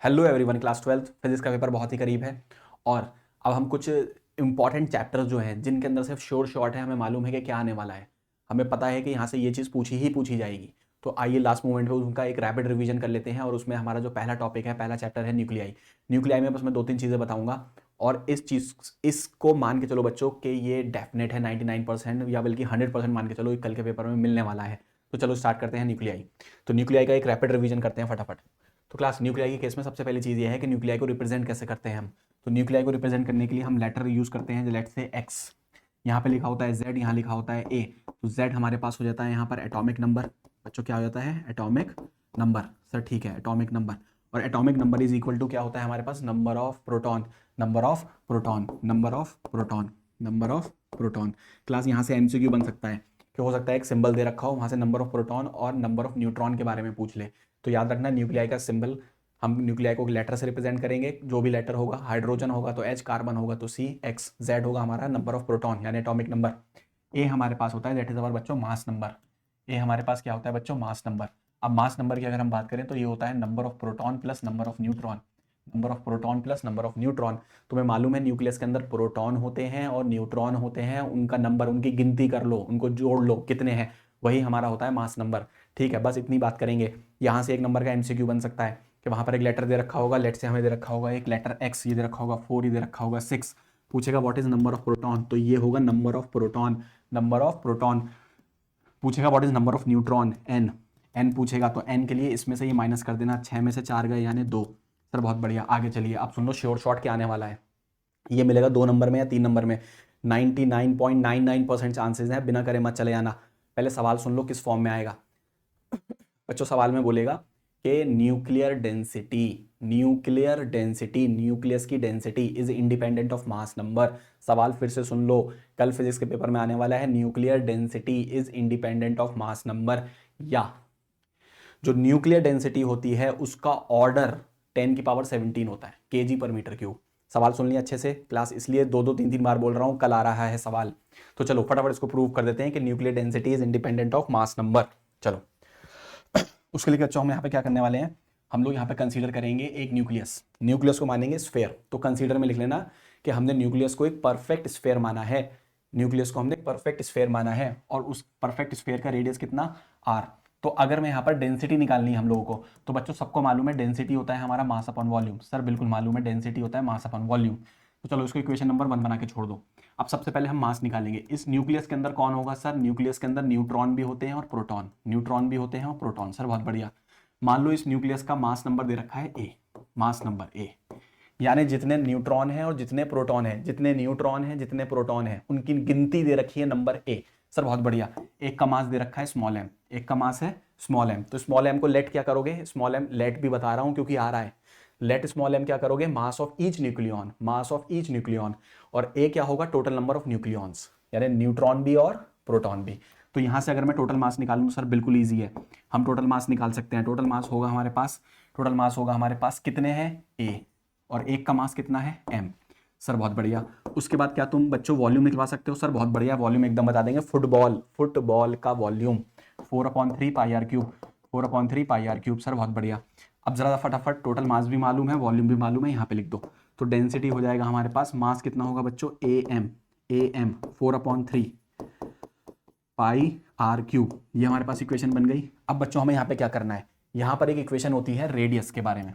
Hello everyone, class 12 physics का paper बहुत ही करीब है और अब हम कुछ इंपॉर्टेंट चैप्टर्स जो हैं जिनके अंदर सिर्फ श्योर शॉर्ट है, हमें मालूम है कि क्या आने वाला है, हमें पता है कि यहाँ से ये चीज़ पूछी जाएगी। तो आइए लास्ट मोमेंट पे उनका एक रैपिड रिवीजन कर लेते हैं और उसमें हमारा जो पहला टॉपिक है, पहला चैप्टर है न्यूक्लियाई। न्यूक्लियाई में बस मैं 2-3 चीज़ें बताऊंगा और इसको मान के चलो बच्चों कि ये डेफिनेट है 99% या बल्कि 100% मान के चलो, कल के पेपर में मिलने वाला है। तो चलो स्टार्ट करते हैं न्यूक्लियाई। तो न्यूक्लियाई का एक रैपिड रिवीजन करते हैं फटाफट। तो क्लास न्यूक्लियाई के केस में सबसे पहली चीज़ ये है कि न्यूक्लियाई को रिप्रेजेंट कैसे करते हैं हम। तो न्यूक्लियाई को रिप्रेजेंट करने के लिए हम लेटर यूज़ करते हैं, लेट से एक्स, यहाँ पे लिखा होता है जेड, यहाँ लिखा होता है ए। तो जेड हमारे पास हो जाता है यहाँ पर एटॉमिक नंबर। बच्चों क्या हो जाता है? Atomic number. सर ठीक है, एटॉमिक नंबर। और atomic number is equal to क्या होता है हमारे पास? Number of proton, number of proton, number of proton, number of proton. Class यहाँ से एमसीक्यू बन सकता है कि हो सकता है एक सिंबल दे रखा हो, वहाँ से नंबर ऑफ प्रोटॉन और नंबर ऑफ न्यूट्रॉन के बारे में पूछ ले। तो याद रखना न्यूक्लियाई का सिंबल, हम न्यूक्लियाई को लेटर से रिप्रेजेंट करेंगे। जो भी लेटर होगा, हाइड्रोजन होगा तो एच, कार्बन होगा तो सी, एक्स, जेड होगा हमारा नंबर ऑफ प्रोटॉन यानी एटॉमिक नंबर। ए हमारे पास होता है दैट इज अवर बच्चों मास नंबर। ए हमारे पास क्या होता है बच्चों? Mass number. अब मास नंबर की अगर हम बात करें तो ये होता है number of proton plus number of neutron, number of proton plus number of neutron. तुम्हें मालूम है न्यूक्लियस के अंदर प्रोटॉन होते हैं और न्यूट्रॉन होते हैं, उनका नंबर, उनकी गिनती कर लो, उनको जोड़ लो कितने हैं, वही हमारा होता है मास नंबर। ठीक है, बस इतनी बात करेंगे। यहाँ से एक नंबर का एमसीक्यू बन सकता है कि वहाँ पर एक लेटर दे रखा होगा, लेट से हमें दे रखा होगा एक लेटर एक्स, ये दे रखा होगा 4, ये दे रखा होगा 6। पूछेगा what is number of proton, तो ये होगा number of proton, number of proton. पूछेगा what is number of neutron, n, n पूछेगा तो एन के लिए इसमें से ये माइनस कर देना, 6 में से 4 गए यानी 2। सर बहुत बढ़िया, आगे चलिए। अब सुन लो श्योर शॉर्ट क्या आने वाला है। ये मिलेगा 2 नंबर में या 3 नंबर में। 99.99% चांसेस हैं, बिना करे मत चले जाना। पहले सवाल सुन लो किस फॉर्म में आएगा। बच्चों सवाल में बोलेगा कि nuclear density, nuclear density, nucleus की density is independent of mass number. सवाल फिर से सुन लो, कल फिजिक्स के पेपर में आने वाला है। Nuclear density is independent of mass number, या जो न्यूक्लियर डेंसिटी होती है उसका ऑर्डर 10⁻17 होता है केजी पर मीटर क्यूब। सवाल सुन लिया अच्छे से क्लास, इसलिए 2-2 3-3 बार बोल रहा हूं, कल आ रहा है सवाल। तो चलो फटाफट इसको प्रूव कर देते हैं कि nuclear density is independent of mass number. चलो उसके लिए बच्चों हम यहाँ पे क्या करने वाले हैं, हम लोग यहाँ पे कंसीडर करेंगे एक न्यूक्लियस। न्यूक्लियस को मानेंगे स्फेयर, तो कंसीडर में लिख लेना कि हमने न्यूक्लियस को एक परफेक्ट स्फेयर माना है। न्यूक्लियस को हमने परफेक्ट स्फेयर माना है और उस परफेक्ट स्फेयर का रेडियस कितना? आर। तो अगर मैं यहाँ पर डेंसिटी निकालनी है हम लोगों को, तो बच्चों सबको मालूम है डेंसिटी होता है हमारा मास अपॉन वॉल्यूम। सर बिल्कुल मालूम है, डेंसिटी होता है मास अपॉन वॉल्यूम। तो चलो इसको इक्वेशन नंबर 1 बना के छोड़ दो। अब सबसे पहले हम मास निकालेंगे। इस न्यूक्लियस के अंदर कौन होगा? सर न्यूक्लियस के अंदर न्यूट्रॉन भी होते हैं और प्रोटॉन, न्यूट्रॉन भी होते हैं और प्रोटॉन। सर बहुत बढ़िया। मान लो इस न्यूक्लियस का मास नंबर दे रखा है ए, मास नंबर ए, यानी जितने न्यूट्रॉन हैं और जितने प्रोटॉन हैं, जितने न्यूट्रॉन हैं जितने प्रोटॉन हैं, उनकी गिनती दे रखी है नंबर ए। सर बहुत बढ़िया। एक का मास दे रखा है स्मॉल एम, एक का मास है स्मॉल एम। तो स्मॉल एम को लेट क्या करोगे? स्मॉल एम लेट भी बता रहा हूं क्योंकि आ रहा है। लेट स्मॉल एम क्या करोगे? Mass of each nucleon, mass of each nucleon. और ए क्या होगा? टोटल नंबर ऑफ न्यूक्लियंस, यानी न्यूट्रॉन भी और प्रोटॉन भी। तो यहां से अगर मैं टोटल मास निकालूं, सर बिल्कुल ईजी है, हम टोटल मास निकाल सकते हैं। टोटल मास होगा हमारे पास, टोटल मास होगा हमारे पास कितने हैं? ए, और एक का मास कितना है? एम। सर बहुत बढ़िया। उसके बाद क्या तुम बच्चों वॉल्यूम निकलवा सकते हो? सर बहुत बढ़िया, वॉल्यूम एकदम बता देंगे। फुटबॉल, फुटबॉल का volume 4/3 pi r cube, 4/3 pi r cube. Sir बहुत बढ़िया। अब जरा फटाफट टोटल मास भी मालूम है, वॉल्यूम भी मालूम है, यहाँ पे लिख दो। तो डेंसिटी हो जाएगा हमारे पास, मास कितना होगा बच्चों? A M, A M 4/3 pi r cube. ये हमारे पास इक्वेशन बन गई। अब बच्चों हमें यहाँ पे क्या करना है, यहाँ पर एक इक्वेशन होती है रेडियस के बारे में,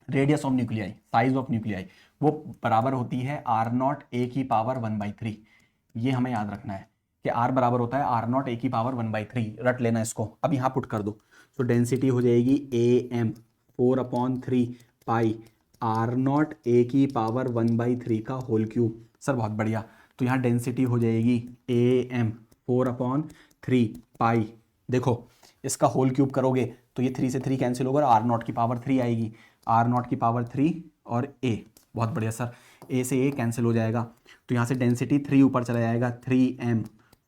radius of nuclei, size of nuclei, वो बराबर होती है r0 a की पावर 1/3। ये हमें याद रखना है कि r बराबर होता है r0 a की पावर 1/3, रट लेना इसको। अब यहाँ पुट कर दो, तो डेंसिटी हो जाएगी am 4/3 पाई r0 a की पावर 1/3 का होल क्यूब। सर बहुत बढ़िया। तो यहाँ डेंसिटी हो जाएगी am 4/3 पाई, देखो इसका होल क्यूब करोगे तो ये 3 से 3 कैंसिल होगा और r0 की पावर 3 आएगी, r0 की पावर 3 और a। बहुत बढ़िया सर, a से a कैंसिल हो जाएगा, तो यहाँ से डेंसिटी 3 ऊपर चला जाएगा, 3m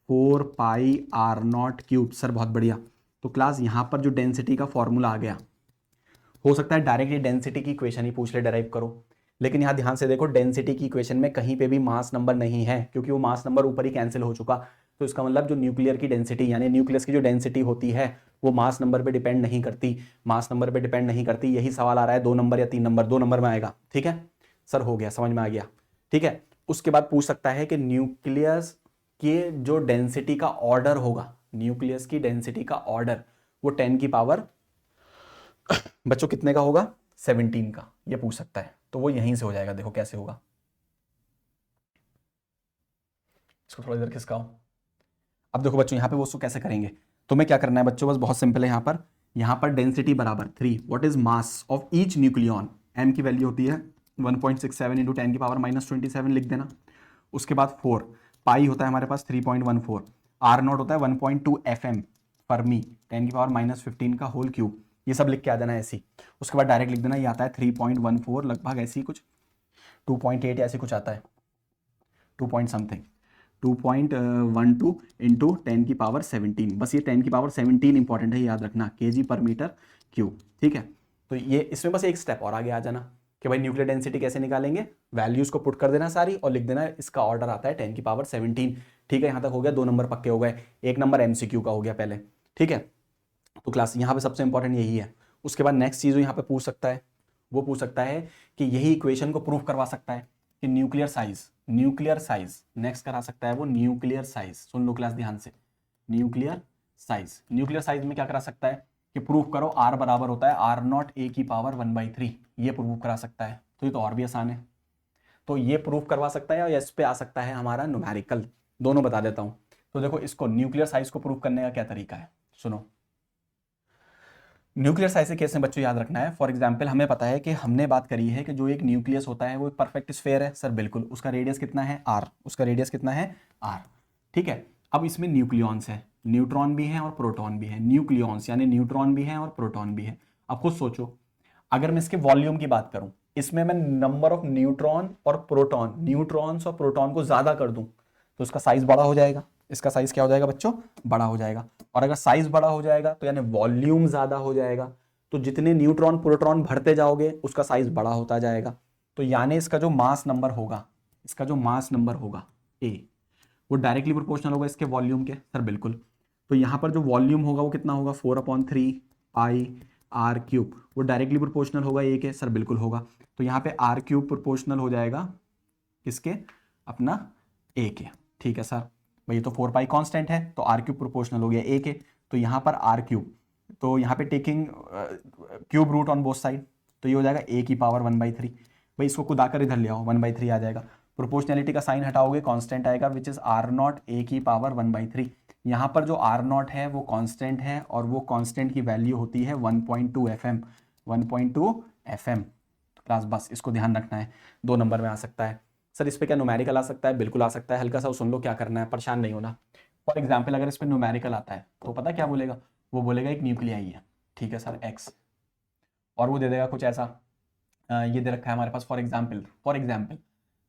4 पाई r0 क्यूब। सर बहुत बढ़िया। तो क्लास यहाँ पर जो डेंसिटी का फॉर्मूला आ गया, हो सकता है डायरेक्टली डेंसिटी की इक्वेशन ही पूछ ले, डेराइव करो, लेकिन यहाँ ध्यान से देखो डेंसिटी की इक्वेशन में कहीं पे भी मास नंबर नहीं है क्योंकि वो मास नंबर ऊपर ही कैंसिल हो चुका। तो इसका मतलब जो न्यूक्लियर की डेंसिटी यानी न्यूक्लियस की जो डेंसिटी होती है वो मास नंबर पे डिपेंड नहीं करती, मास नंबर पे डिपेंड नहीं करती। यही सवाल आ रहा है 2 नंबर या 3 नंबर, 2 नंबर में आएगा। ठीक है सर, हो गया, समझ में आ गया। ठीक है, उसके बाद पूछ सकता है कि न्यूक्लियस के जो डेंसिटी का ऑर्डर होगा, न्यूक्लियस की डेंसिटी का ऑर्डर वो 10 की पावर बच्चों कितने का होगा, 17 का, ये पूछ सकता है। तो वो यहीं से हो जाएगा, देखो कैसे होगा, इसको थोड़ा देर खिसकाओ। अब देखो बच्चों यहाँ पे वो उसको कैसे करेंगे, तुम्हें क्या करना है बच्चों, बस बहुत सिंपल है। यहाँ पर डेंसिटी बराबर 3, what is mass of each nucleon, m की वैल्यू होती है 1.67 इंटू 10 की पावर -27 लिख देना। उसके बाद 4 पाई होता है हमारे पास 3.14, आर नॉट होता है 1.2 FM फर्मी 10 की पावर -15 का होल क्यूब, ये सब लिख के आ जाना ऐसे ही। उसके बाद डायरेक्ट लिख देना, ये आता है 3.14 लगभग ऐसी कुछ 2.8 ऐसे कुछ आता है, 2 पॉइंट समथिंग 2.12 इंटू 10 की पावर 17, बस ये 10 की पावर 17 इंपॉर्टेंट है, याद रखना, kg पर मीटर क्यूब। ठीक है, तो ये इसमें बस एक स्टेप और आगे आ जाना कि भाई न्यूक्लियर डेंसिटी कैसे निकालेंगे, वैल्यूज को पुट कर देना सारी और लिख देना इसका ऑर्डर आता है 10 की पावर 17। ठीक है, यहाँ तक हो गया, 2 नंबर पक्के हो गए, 1 नंबर MCQ का हो गया पहले। ठीक है, तो क्लास यहाँ पे सबसे इंपॉर्टेंट यही है। उसके बाद नेक्स्ट चीज यहाँ पे पूछ सकता है, वो पूछ सकता है कि यही इक्वेशन को प्रूफ करवा सकता है कि न्यूक्लियर साइज नेक्स्ट करा सकता है वो न्यूक्लियर साइज। सुन लो क्लास ध्यान से, न्यूक्लियर साइज में क्या करा सकता है कि प्रूफ करो R बराबर होता है R0 a की पावर 1/3, ये प्रूफ करा सकता है। तो ये तो और भी आसान है, तो ये प्रूफ करवा सकता है और इस पे आ सकता है हमारा न्यूमेरिकल, दोनों बता देता हूं। तो देखो इसको न्यूक्लियर साइज को प्रूफ करने का क्या तरीका है, सुनो। न्यूक्लियर साइज के केस में बच्चों याद रखना है, फॉर एग्जांपल हमें पता है कि हमने बात करी है कि जो एक न्यूक्लियस होता है वो एक परफेक्ट स्फेयर है सर, बिल्कुल, उसका रेडियस कितना है r, उसका रेडियस कितना है r। ठीक है, अब इसमें न्यूक्लियॉन्स है, न्यूट्रॉन भी है और प्रोटॉन भी है, न्यूक्लियॉन्स यानी न्यूट्रॉन भी है और प्रोटॉन भी है। अब खुद सोचो, अगर मैं इसके वॉल्यूम की बात करूं, इसमें मैं नंबर ऑफ न्यूट्रॉन और प्रोटॉन, न्यूट्रॉन्स और प्रोटॉन को ज्यादा कर दूं तो इसका साइज बड़ा हो जाएगा, इसका साइज क्या हो जाएगा बच्चों, बड़ा हो जाएगा। और अगर साइज बड़ा हो जाएगा तो यानी वॉल्यूम ज्यादा हो जाएगा, तो जितने न्यूट्रॉन प्रोटॉन भरते जाओगे उसका साइज बड़ा होता जाएगा। तो यानी इसका जो मास नंबर होगा, इसका जो मास नंबर होगा ए, वो डायरेक्टली प्रोपोर्शनल होगा इसके वॉल्यूम के सर, बिल्कुल। तो यहां पर जो वॉल्यूम होगा वो कितना होगा, 4/3 पाई आर क्यूब, वो डायरेक्टली प्रोपोर्शनल होगा ए के सर, बिल्कुल होगा। तो यहाँ पे आर क्यूब प्रोपोर्शनल हो जाएगा किसके, अपना ए के। ठीक है सर, भाई तो 4 पाई कांस्टेंट है तो आर क्यूब प्रोपोर्शनल हो गया ए के, तो यहाँ पर आर क्यूब, तो यहाँ पे taking cube root on both side, तो ये हो जाएगा ए की पावर 1/3। भाई इसको कुदाकर इधर ले आओ, 1/3 आ जाएगा, प्रोपोर्शनलिटी का साइन हटाओगे कांस्टेंट आएगा विच इज R0 a की पावर 1/3। यहाँ पर जो R0 है वो कांस्टेंट है और वो कांस्टेंट की वैल्यू होती है 1.2 FM, 1.2 FM। तो क्लास बस इसको ध्यान रखना है, 2 नंबर में आ सकता है सर। इस पे क्या न्यूमेरिकल आ सकता है, बिल्कुल आ सकता है, हल्का सा सुन लो क्या करना है, परेशान नहीं होना। फॉर एग्जाम्पल अगर इस पे न्यूमेरिकल आता है तो पता क्या बोलेगा, वो बोलेगा एक न्यूक्लियाई है, ठीक है सर, X, और वो दे देगा कुछ ऐसा, ये दे रखा है हमारे पास फॉर एग्जाम्पल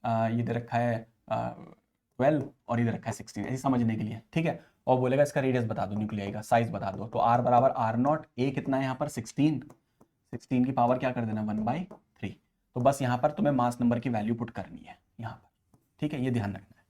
ये दे रखा है 12 और ये दे रखा है 16, ऐसे समझने के लिए, ठीक है। और बोलेगा इसका रेडियस बता दो, न्यूक्लियाई का साइज बता दो, तो R बराबर R0, A कितना है यहाँ पर 16 की पावर क्या कर देना 1/3। तो बस यहाँ पर तुम्हें मास नंबर की वैल्यू पुट करनी है यहाँ पर, ठीक है, ये ध्यान रखना है,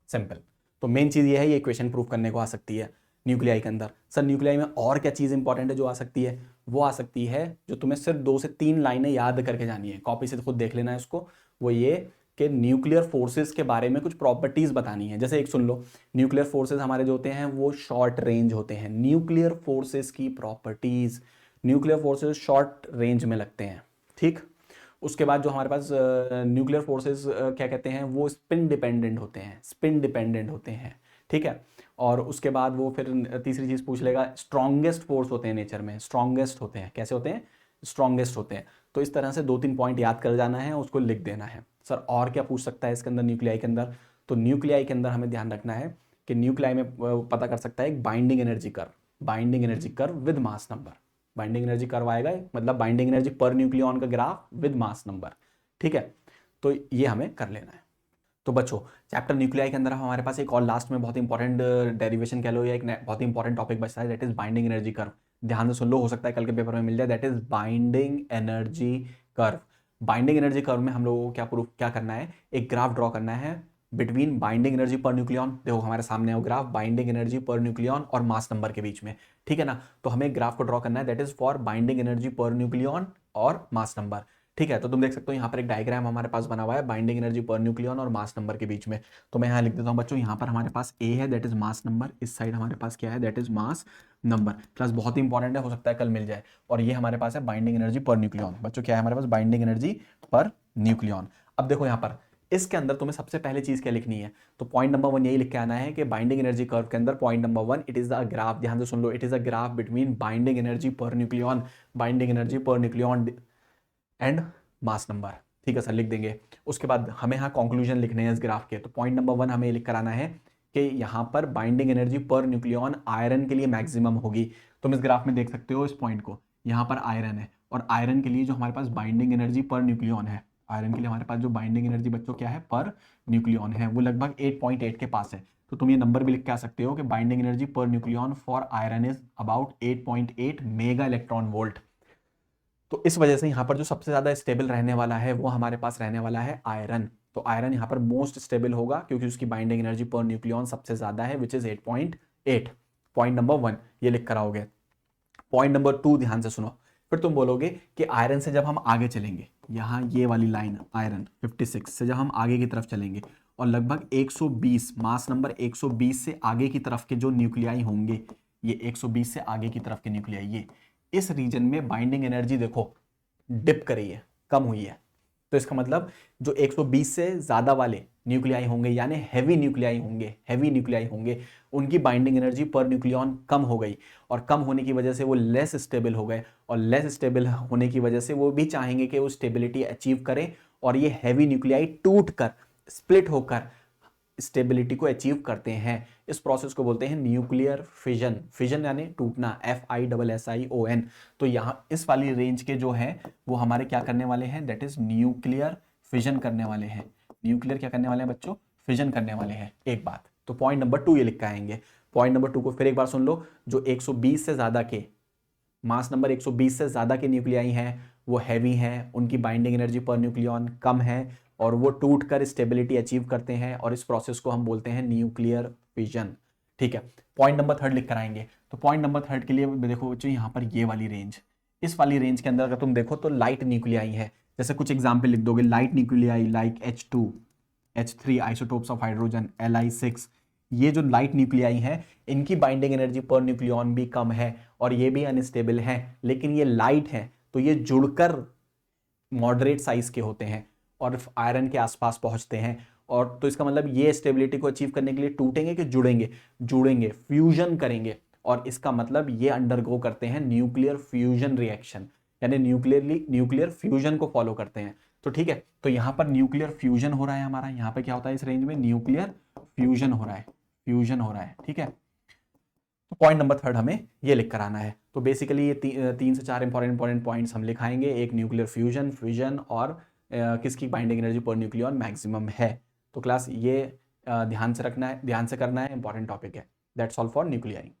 सिंपल। तो मेन चीज़ ये है, ये इक्वेशन प्रूफ करने को आ सकती है न्यूक्लियाई के अंदर। सर न्यूक्लियाई में और क्या चीज़ इंपॉर्टेंट है जो आ सकती है, वो आ सकती है जो तुम्हें सिर्फ 2 से 3 लाइनें याद करके जानी है, कॉपी से खुद देख लेना है उसको। वो ये कि न्यूक्लियर फोर्सेस के बारे में कुछ प्रॉपर्टीज बतानी है। जैसे एक सुन लो, न्यूक्लियर फोर्सेस हमारे जो होते हैं वो शॉर्ट रेंज होते हैं, न्यूक्लियर फोर्सेस की properties, nuclear forces short range में लगते हैं, ठीक। उसके बाद जो हमारे पास न्यूक्लियर फोर्सेस क्या कहते हैं, वो स्पिन डिपेंडेंट होते हैं, ठीक है। और उसके बाद वो फिर तीसरी चीज़ पूछ लेगा, स्ट्रॉन्गेस्ट फोर्स होते हैं नेचर में, स्ट्रॉन्गेस्ट होते हैं, कैसे होते हैं, स्ट्रॉन्गेस्ट होते हैं। तो इस तरह से 2-3 पॉइंट याद कर जाना है, उसको लिख देना है। सर और क्या पूछ सकता है इसके अंदर न्यूक्लियाई के अंदर, तो न्यूक्लियाई के अंदर हमें ध्यान रखना है कि न्यूक्लियाई में पता कर सकता है एक binding energy curve with mass number, binding energy curve आएगा, मतलब बाइंडिंग एनर्जी पर न्यूक्लियॉन का ग्राफ विद मास नंबर, ठीक है। तो ये हमें कर लेना है। तो बच्चों चैप्टर न्यूक्लियाई के अंदर हमारे पास एक और लास्ट में बहुत इंपॉर्टेंट डेरिवेशन कह लो या एक बहुत इंपॉर्टेंट टॉपिक बचता है, that is binding energy curve. ध्यान से सुन लो, हो सकता है कल के पेपर में मिल जाए, that is binding energy curve. Binding energy curve में हम लोगों को क्या करना है, एक ग्राफ ड्रॉ करना है between binding energy per nucleon, देखो हमारे सामने है वो graph binding energy per nucleon और मास नंबर के बीच में, ठीक है ना। तो हमें ग्राफ को ड्रॉ करना है that is for binding energy per nucleon और मास नंबर, ठीक है। तो तुम देख सकते हो यहाँ पर एक डायग्राम हमारे पास बना हुआ है बाइंडिंग एनर्जी पर न्यूक्लियन और मास नंबर के बीच में। तो मैं यहाँ लिख देता हूँ बच्चों, यहाँ पर हमारे पास ए है दैट इज मास नंबर, इस साइड हमारे पास क्या है that is mass number. Class बहुत ही इंपॉर्टेंट है, हो सकता है कल मिल जाए। और ये हमारे पास है बाइंडिंग एनर्जी पर न्यूक्लियन, बच्चों क्या है हमारे पास बाइंडिंग एनर्जी पर न्यूक्लियन। अब देखो यहाँ पर इसके अंदर तुम्हें सबसे पहले चीज क्या लिखनी है, तो पॉइंट नंबर 1 यही लिख के आना है कि बाइंडिंग एनर्जी कर्व के अंदर point number 1 it is a graph, ध्यान से सुन लो, it is a graph between binding energy per nucleon, binding energy per nucleon and mass number, ठीक है सर लिख देंगे। उसके बाद हमें यहाँ कंक्लूजन लिखने हैं इस ग्राफ के, तो पॉइंट नंबर 1 हमें लिख कर आना है कि यहाँ पर binding energy per nucleon iron के लिए मैक्सिमम होगी। तुम इस ग्राफ में देख सकते हो इस पॉइंट को, यहाँ पर आयरन है और आयरन के लिए जो हमारे पास बाइंडिंग एनर्जी पर न्यूक्लियन है, आयरन के लिए हमारे पास जो बाइंडिंग एनर्जी बच्चों क्या है पर न्यूक्लियन है, वो लगभग 8.8 के पास है। तो तुम ये नंबर भी लिख के आ सकते हो कि binding energy per nucleon for iron is about 8.8 mega electron volt. तो इस वजह से यहाँ पर जो सबसे ज्यादा स्टेबल रहने वाला है वो हमारे पास रहने वाला है आयरन। तो आयरन यहाँ पर मोस्ट स्टेबल होगा क्योंकि उसकी बाइंडिंग एनर्जी पर न्यूक्लियन सबसे ज्यादा है विच इज 8.8। पॉइंट नंबर 1 ये लिख कर आओगे। पॉइंट नंबर 2 ध्यान से सुनो, फिर तुम बोलोगे कि आयरन से जब हम आगे चलेंगे, यहाँ ये वाली लाइन आयरन 56 से जब हम आगे की तरफ चलेंगे और लगभग 120 मास नंबर 120 से आगे की तरफ के जो न्यूक्लियाई होंगे, ये 120 से आगे की तरफ के न्यूक्लियाई, ये इस रीजन में बाइंडिंग एनर्जी देखो डिप करी है, कम हुई है। तो इसका मतलब जो 120 से ज्यादा वाले न्यूक्लियाई होंगे यानी हैवी न्यूक्लियाई होंगे उनकी बाइंडिंग एनर्जी पर न्यूक्लियन कम हो गई और कम होने की वजह से वो लेस स्टेबल हो गए और लेस स्टेबल होने की वजह से वो भी चाहेंगे कि वो स्टेबिलिटी अचीव करें और ये हैवी न्यूक्लियाई टूट कर स्प्लिट होकर स्टेबिलिटी को अचीव करते हैं। इस प्रोसेस को बोलते हैं न्यूक्लियर फिजन, फिजन यानी टूटना, FISSION। तो यहाँ इस वाली रेंज के जो है वो हमारे क्या करने वाले हैं दैट इज न्यूक्लियर फिजन करने वाले हैं। न्यूक्लियर क्या करने वाले हैं बच्चों, फिजन करने वाले हैं। एक बात तो पॉइंट नंबर 2 ये लिख के आएंगे। पॉइंट नंबर 2 को फिर एक बार सुन लो, जो 120 से ज्यादा के मास नंबर 120 से ज्यादा के न्यूक्लियाई हैं वो हैवी हैं, उनकी बाइंडिंग एनर्जी पर न्यूक्लियन कम है और वो टूटकर स्टेबिलिटी अचीव करते हैं और इस प्रोसेस को हम बोलते हैं न्यूक्लियर फिजन, ठीक है। पॉइंट नंबर 3 लिख कर आएंगे। तो पॉइंट नंबर 3 के लिए देखो बच्चों यहाँ पर ये वाली रेंज, इस वाली रेंज के अंदर अगर तुम देखो तो लाइट न्यूक्लियाई है, जैसे कुछ एग्जाम्पल लिख दोगे, light nuclei like H2 H3 isotopes of hydrogen Li6, ये जो लाइट न्यूक्लियाई हैं इनकी बाइंडिंग एनर्जी पर न्यूक्लियन भी कम है और ये भी अनस्टेबल हैं, लेकिन ये लाइट हैं तो ये जुड़कर मॉडरेट साइज के होते हैं और आयरन के आसपास पहुंचते हैं। और तो इसका मतलब ये स्टेबिलिटी को अचीव करने के लिए टूटेंगे कि जुड़ेंगे फ्यूजन करेंगे और इसका मतलब ये अंडरगो करते हैं न्यूक्लियर फ्यूजन रिएक्शन, यानी न्यूक्लियर फ्यूजन को फॉलो करते हैं। तो ठीक है, तो यहां पर न्यूक्लियर फ्यूजन हो रहा है हमारा, यहां पे क्या होता है इस रेंज में न्यूक्लियर फ्यूजन हो रहा है, ठीक है। तो पॉइंट नंबर 3 हमें ये लिख कर आना है। तो बेसिकली ये 3 से 4 इंपॉर्टेंट पॉइंट्स हम लिखाएंगे, एक न्यूक्लियर फ्यूजन और किसकी binding energy per nucleon maximum है। तो क्लास ये ध्यान से करना है, इंपॉर्टेंट टॉपिक है। That's all for nuclei.